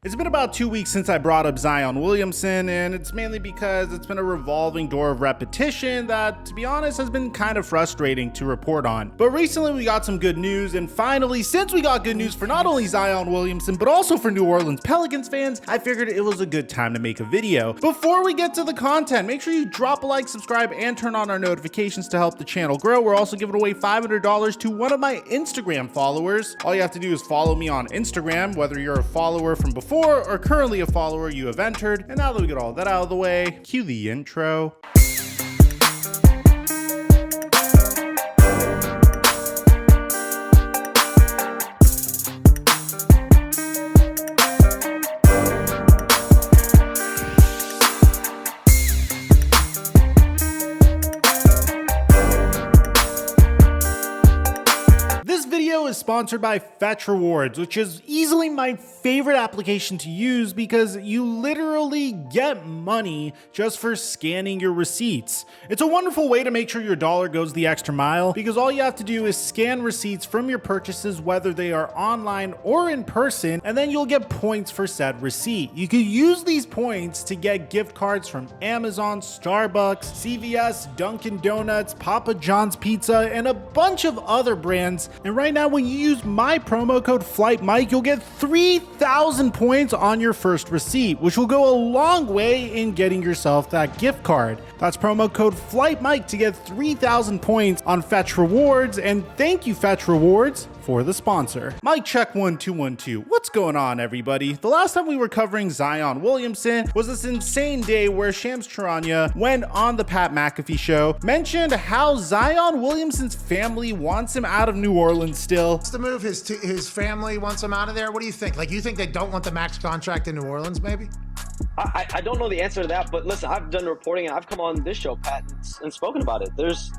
It's been about 2 weeks since I brought up Zion Williamson, and it's mainly because it's been a revolving door of repetition that, to be honest, has been kind of frustrating to report on. But recently we got some good news, and finally, since we got good news for not only Zion Williamson, but also for New Orleans Pelicans fans, I figured it was a good time to make a video. Before we get to the content, make sure you drop a like, subscribe, and turn on our notifications to help the channel grow. We're also giving away $500 to one of my Instagram followers. All you have to do is follow me on Instagram, whether you're a follower from before or currently a follower you have entered. And now that we get all that out of the way, cue the intro. Is sponsored by Fetch Rewards, which is easily my favorite application to use because you literally get money just for scanning your receipts. It's a wonderful way to make sure your dollar goes the extra mile because all you have to do is scan receipts from your purchases, whether they are online or in person, and then you'll get points for said receipt. You can use these points to get gift cards from Amazon, Starbucks, CVS, Dunkin' Donuts, Papa John's Pizza, and a bunch of other brands. And right now, when you use my promo code TheFlightMike, you'll get 3,000 points on your first receipt, which will go a long way in getting yourself that gift card. That's promo code TheFlightMike to get 3,000 points on Fetch Rewards, and thank you, Fetch Rewards, for the sponsor. Mic check 1 2 1 2. What's going on, everybody? The last time we were covering Zion Williamson was this insane day where Shams Charania went on the Pat McAfee show, mentioned how Zion Williamson's family wants him out of New Orleans still. What's the move? His family wants him out of there? What do you think? Like, you think they don't want the max contract in New Orleans, maybe? I don't know the answer to that, but listen, I've done reporting and I've come on this show, Pat, and spoken about it.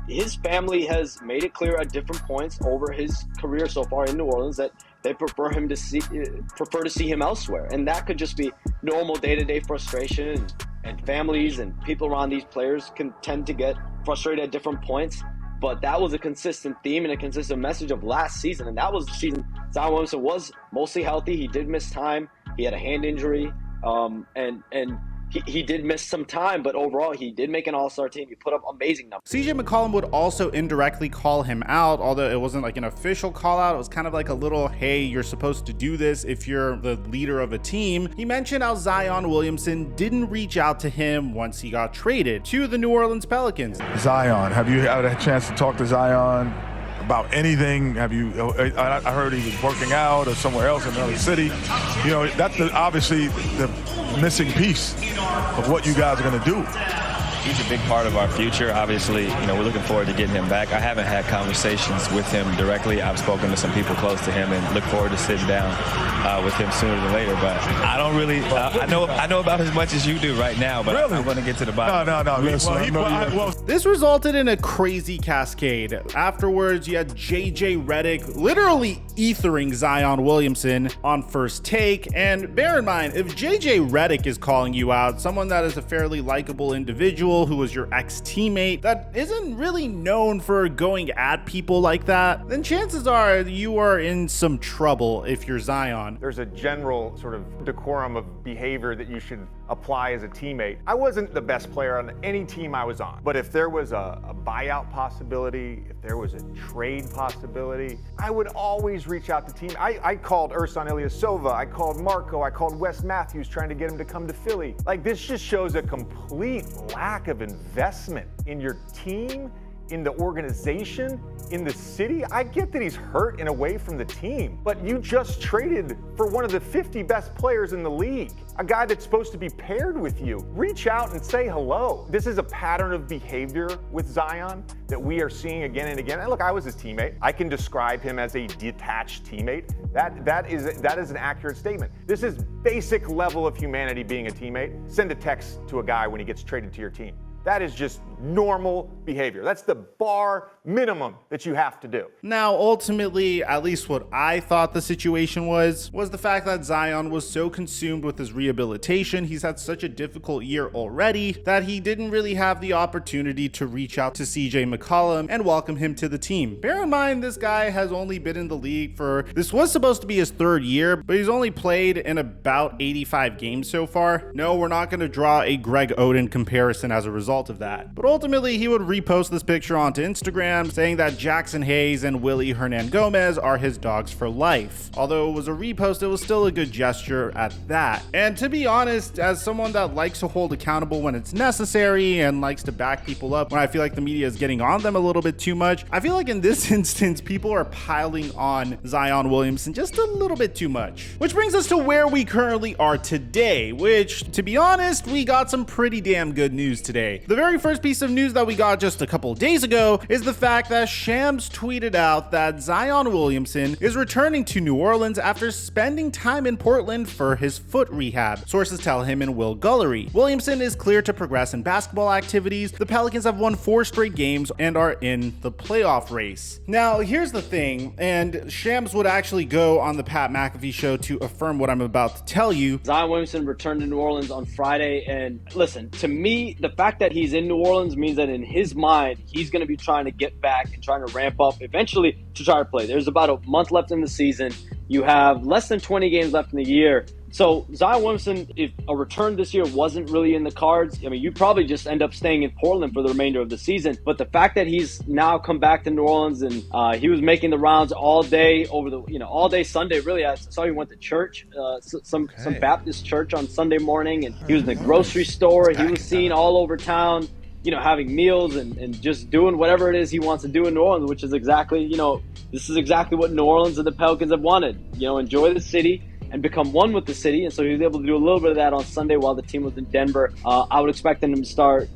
His family has made it clear at different points over his career so far in New Orleans that they prefer to see him elsewhere, and that could just be normal day-to-day frustration. And families and people around these players can tend to get frustrated at different points. But that was a consistent theme and a consistent message of last season, and that was the season Zion Williamson was mostly healthy. He did miss time. He had a hand injury. And he did miss some time, but overall he did make an all-star team. He put up amazing numbers. CJ McCollum would also indirectly call him out, although it wasn't like an official call out. It was kind of like a little, hey, you're supposed to do this if you're the leader of a team. He mentioned how Zion Williamson didn't reach out to him once he got traded to the New Orleans Pelicans. Zion, have you had a chance to talk to Zion about anything? Have you? I heard he was working out or somewhere else in another city. You know, that's obviously the missing piece of what you guys are going to do. He's a big part of our future. Obviously, you know, we're looking forward to getting him back. I haven't had conversations with him directly. I've spoken to some people close to him and look forward to sitting down with him sooner than later. But I don't really, I know about as much as you do right now, but really? I'm going to get to the bottom. No. This resulted in a crazy cascade. Afterwards, you had JJ Redick literally ethering Zion Williamson on First Take. And bear in mind, if JJ Redick is calling you out, someone that is a fairly likable individual who was your ex-teammate that isn't really known for going at people like that, then chances are you are in some trouble if you're Zion. There's a general sort of decorum of behavior that you should apply as a teammate. I wasn't the best player on any team I was on, but if there was a buyout possibility, if there was a trade possibility, I would always reach out to team. I called Ersan Ilyasova, I called Marco, I called Wes Matthews trying to get him to come to Philly. Like, this just shows a complete lack of investment in your team, in the organization, in the city. I get that he's hurt and away from the team, but you just traded for one of the 50 best players in the league, a guy that's supposed to be paired with you. Reach out and say hello. This is a pattern of behavior with Zion that we are seeing again and again. And look, I was his teammate. I can describe him as a detached teammate. That is an accurate statement. This is basic level of humanity being a teammate. Send a text to a guy when he gets traded to your team. That is just normal behavior. That's the bar minimum that you have to do. Now, ultimately, at least what I thought the situation was the fact that Zion was so consumed with his rehabilitation. He's had such a difficult year already that he didn't really have the opportunity to reach out to CJ McCollum and welcome him to the team. Bear in mind, this guy has only been in the league this was supposed to be his 3rd year, but he's only played in about 85 games so far. No, we're not going to draw a Greg Oden comparison as a result of that. But ultimately, he would repost this picture onto Instagram saying that Jackson Hayes and Willy Hernan Gomez are his dogs for life. Although it was a repost, it was still a good gesture at that. And to be honest, as someone that likes to hold accountable when it's necessary and likes to back people up when I feel like the media is getting on them a little bit too much, I feel like in this instance, people are piling on Zion Williamson just a little bit too much. Which brings us to where we currently are today, which, to be honest, we got some pretty damn good news today. The very first piece of news that we got just a couple of days ago is the fact that Shams tweeted out that Zion Williamson is returning to New Orleans after spending time in Portland for his foot rehab. Sources tell him and Will Gullery. Williamson is clear to progress in basketball activities. The Pelicans have won 4 straight games and are in the playoff race. Now, here's the thing, and Shams would actually go on the Pat McAfee show to affirm what I'm about to tell you. Zion Williamson returned to New Orleans on Friday, and listen, to me, the fact that he's in New Orleans means that in his mind, he's going to be trying to get back and trying to ramp up eventually to try to play. There's about a month left in the season. You have less than 20 games left in the year. So Zion Williamson, if a return this year wasn't really in the cards, I mean, you'd probably just end up staying in Portland for the remainder of the season. But the fact that he's now come back to New Orleans and he was making the rounds all day all day Sunday. Really, I saw he went to church, some Baptist church on Sunday morning, and he was in the grocery store. He was seen all over town, having meals and just doing whatever it is he wants to do in New Orleans, which is exactly, this is exactly what New Orleans and the Pelicans have wanted. Enjoy the city and become one with the city. And so he was able to do a little bit of that on Sunday while the team was in Denver. I would expect him to start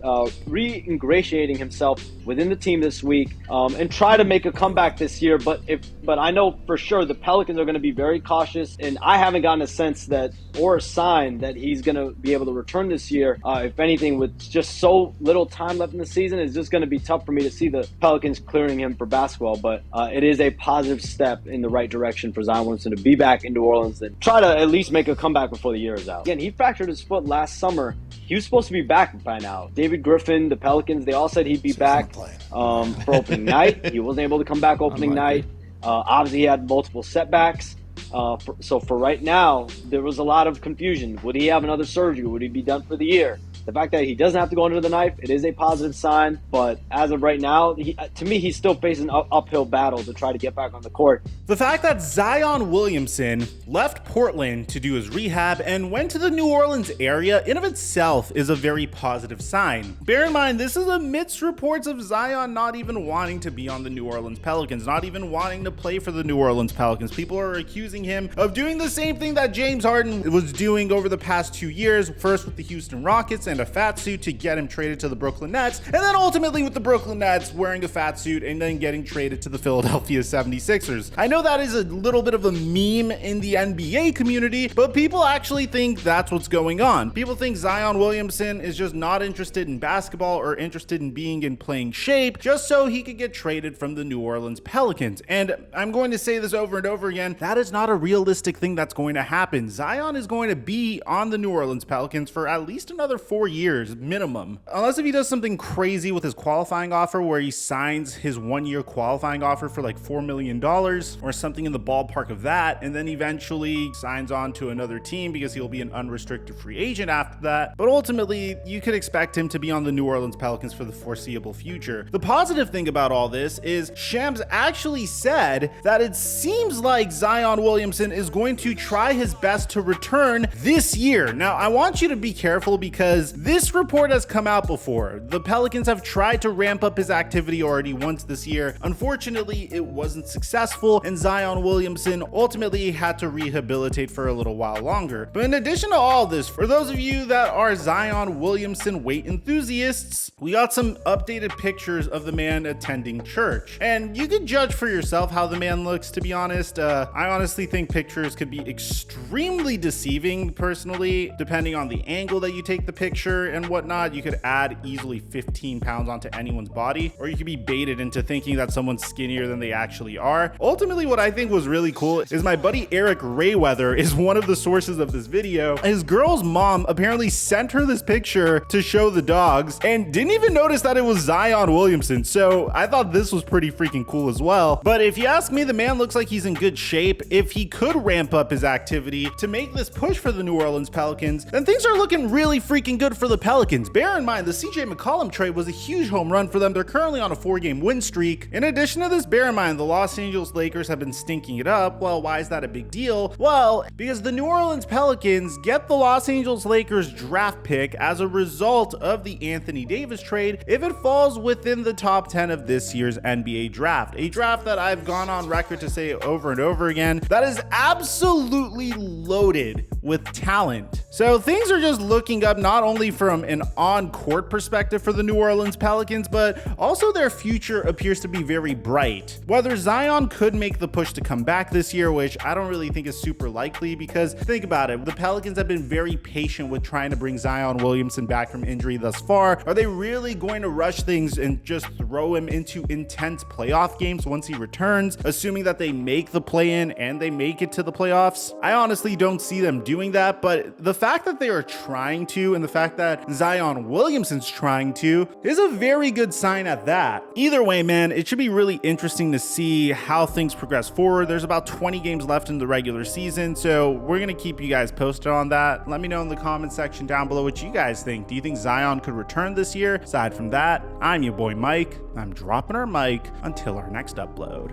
re-ingratiating himself within the team this week and try to make a comeback this year. But I know for sure the Pelicans are going to be very cautious, and I haven't gotten a sense that or a sign that he's going to be able to return this year. If anything, with just so little time left in the season, it's just going to be tough for me to see the Pelicans clearing him for basketball. But it is a positive step in the right direction for Zion Williamson to be back in New Orleans and try to at least make a comeback before the year is out. Again, he fractured his foot last summer. He was supposed to be back by now. David Griffin, the Pelicans, they all said he'd be back for opening night. He wasn't able to come back opening night. Obviously, he had multiple setbacks. So for right now, there was a lot of confusion. Would he have another surgery? Would he be done for the year? The fact that he doesn't have to go under the knife, it is a positive sign. But as of right now, to me, he's still facing an uphill battle to try to get back on the court. The fact that Zion Williamson left Portland to do his rehab and went to the New Orleans area in of itself is a very positive sign. Bear in mind, this is amidst reports of Zion not even wanting to be on the New Orleans Pelicans, not even wanting to play for the New Orleans Pelicans. People are accusing him of doing the same thing that James Harden was doing over the past 2 years, first with the Houston Rockets and a fat suit to get him traded to the Brooklyn Nets, and then ultimately with the Brooklyn Nets wearing a fat suit and then getting traded to the Philadelphia 76ers. I know that is a little bit of a meme in the NBA community, but people actually think that's what's going on. People think Zion Williamson is just not interested in basketball or interested in being in playing shape just so he could get traded from the New Orleans Pelicans. And I'm going to say this over and over again, that is not a realistic thing that's going to happen. Zion is going to be on the New Orleans Pelicans for at least another 4 years minimum. Unless if he does something crazy with his qualifying offer where he signs his 1-year qualifying offer for like $4 million or something in the ballpark of that, and then eventually signs on to another team because he'll be an unrestricted free agent after that. But ultimately, you could expect him to be on the New Orleans Pelicans for the foreseeable future. The positive thing about all this is Shams actually said that it seems like Zion Williamson is going to try his best to return this year. Now, I want you to be careful because this report has come out before. The Pelicans have tried to ramp up his activity already once this year. Unfortunately, it wasn't successful, and Zion Williamson ultimately had to rehabilitate for a little while longer. But in addition to all this, for those of you that are Zion Williamson weight enthusiasts, we got some updated pictures of the man attending church. And you can judge for yourself how the man looks, to be honest. I honestly think pictures could be extremely deceiving, personally, depending on the angle that you take the picture picture and whatnot, you could add easily 15 pounds onto anyone's body, or you could be baited into thinking that someone's skinnier than they actually are. Ultimately, what I think was really cool is my buddy Eric Rayweather is one of the sources of this video. His girl's mom apparently sent her this picture to show the dogs and didn't even notice that it was Zion Williamson. So I thought this was pretty freaking cool as well. But if you ask me, the man looks like he's in good shape. If he could ramp up his activity to make this push for the New Orleans Pelicans, then things are looking really freaking good for the Pelicans. Bear in mind, the CJ McCollum trade was a huge home run for them. They're currently on a 4-game win streak. In addition to this, bear in mind, the Los Angeles Lakers have been stinking it up. Well, why is that a big deal? Well, because the New Orleans Pelicans get the Los Angeles Lakers draft pick as a result of the Anthony Davis trade if it falls within the top 10 of this year's NBA draft. A draft that I've gone on record to say over and over again, that is absolutely loaded with talent. So things are just looking up, not only from an on-court perspective for the New Orleans Pelicans, but also their future appears to be very bright. Whether Zion could make the push to come back this year, which I don't really think is super likely, because think about it, the Pelicans have been very patient with trying to bring Zion Williamson back from injury thus far. Are they really going to rush things and just throw him into intense playoff games once he returns, assuming that they make the play-in and they make it to the playoffs? I honestly don't see them doing that, but the fact that they are trying to, and the fact that Zion Williamson's trying to, is a very good sign at that. Either way, man, it should be really interesting to see how things progress forward. There's about 20 games left in the regular season, so we're gonna keep you guys posted on that. Let me know in the comment section down below what you guys think. Do you think Zion could return this year? Aside from that, I'm your boy Mike. I'm dropping our mic until our next upload.